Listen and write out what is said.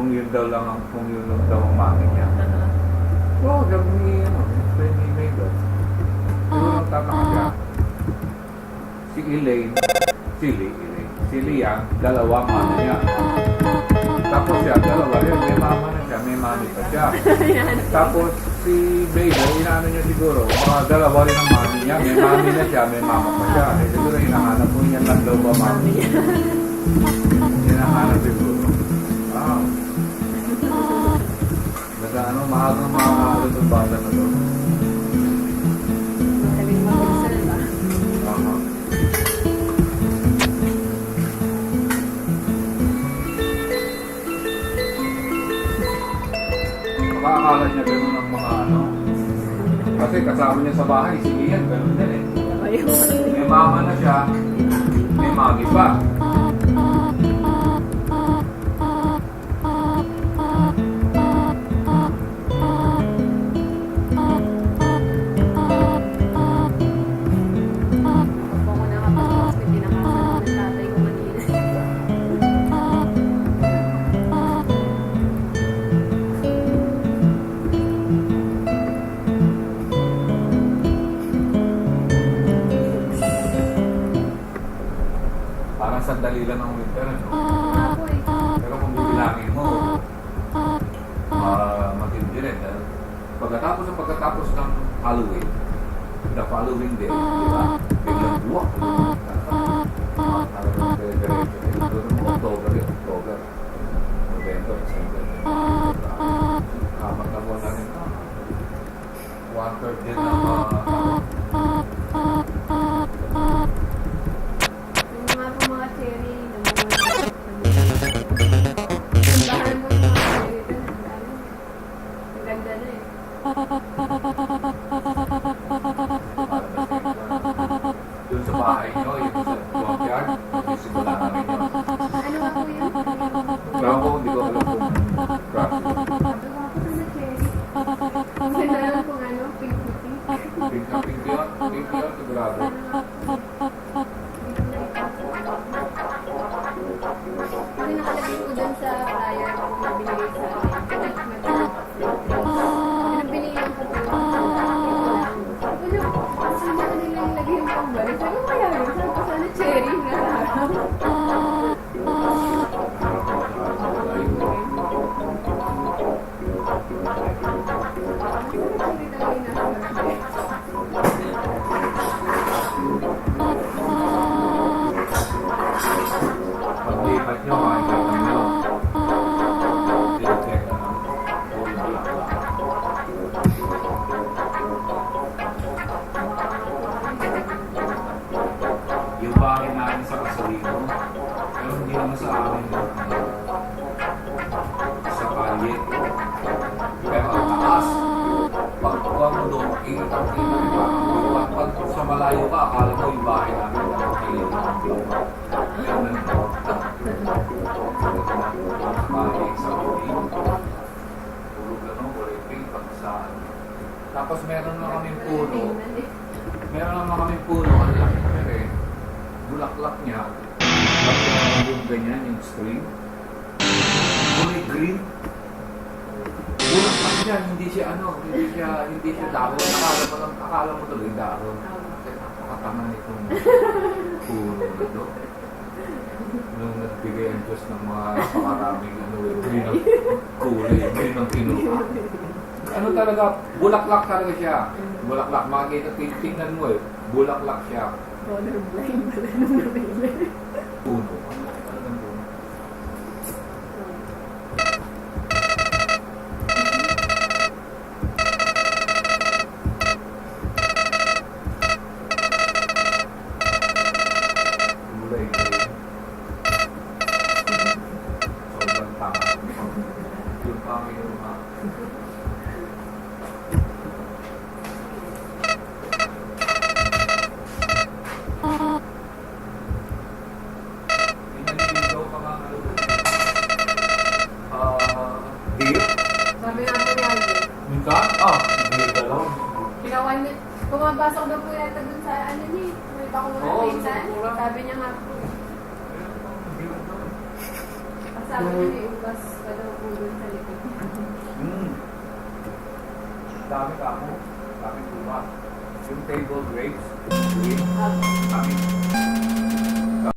kung yun daw lang ang, kung yun lang daw ang mami niya. Oo, gabi ni, ni Mabel. Pero lang tataka siya. Si Elaine, si Lian, dalawa mami niya. Tapos siya, dalawa rin, may mama na siya, may mami pa siya. Tapos si Mabel, inaano niya siguro, mga dalawa rin ang mami niya, may mami na siya, may mama pa siya. Eh, siguro hinahanap po niya lang daw ba mami niya. Hinahanap siguro. Wow. Nagano, maagang makakalo itong bata na to. Magaling mag-excel ba? Tama. Makakakala niya gano'n ang mga ano. Kasi kasama niya sa bahay, si Ian, gano'n din eh. May mama na siya, may mami pa. Ako ko nakapasok sa pinakasan ng tatay ko kanina. Parang sandali lang ang winter, ano? Ako eh. Pero kung bibilangin mo, matindi rin. Dahil pagkatapos ng Halloween, the following day, di ba? Biglang buwak. Talagang dire-diretso. Doon mo October, November, December. Kamat na mo na rin. 1/3 din ng Yung mga cherry na mga tindahan mo yung mga cherry doon. Ang ganda na eh. doon sa bahay nyo, yung sa backyard, simula namin yun. Ano nga po yun? Ewan ko, hindi ko alam kung grabe. Sabi ko ako sa cherry. Kasi alam kung ano, pink-pink. Pink na pink yun, sigurado. Kasi nakalagay ko dun sa flyer na binigay sa akin. Pinabinihan ko po. Sabi ko, saan na nila nilagay yung pambalik? Sabi ko, kaya yun. Sabi ko, sana cherry na harap. Paglipat nyo, makikita nyo. Tinitect na ng puro bulaklak. Yung bahay namin sa Casalino, pero hindi naman sa amin doon. Sa kalye. Pero ang taas, pagkuha mo doon, ikitang-kita ka. Pag sa malayo ka, akala mo yung bahay namin na kilid ng bilog. Pero nandito. Bahay sa uling. Tulog lang ang kulay pag saan. Tapos meron na kaming puno. Meron naman kaming puno. Ang laki ko rin. Bulaklak niya. Bakit yung ganyan, yung string. Kulay green. Bulaklak niya, hindi siya dahon. Akala mo tuloy dahon. Napakatanga nitong puno na to. Nung nagbigay ang Diyos ng mga napakaraming green ang kulay, green ang kinuha. Ano talaga, bulaklak talaga siya. Bulaklak, makikita, tingnan mo eh. Bulaklak siya. Colorblind pala nung nabili. Puno. Talagang puno. Kulay green. Sobrang tama. Yung panginuha. Pinaliligaw ka nga ano doon. Deer? Sabi nga po ni Alvin, Minsan? Deer dalaw. ginawa niya, pumapasok daw po yata dun sa ano niya, may bakuna Oo, pinsan. bakuna. Sabi niya nga po, kasama niya may ubas pa daw po dun. Dami ka mo. Dami tuba. Yung table grapes. Green. Ah, Dami.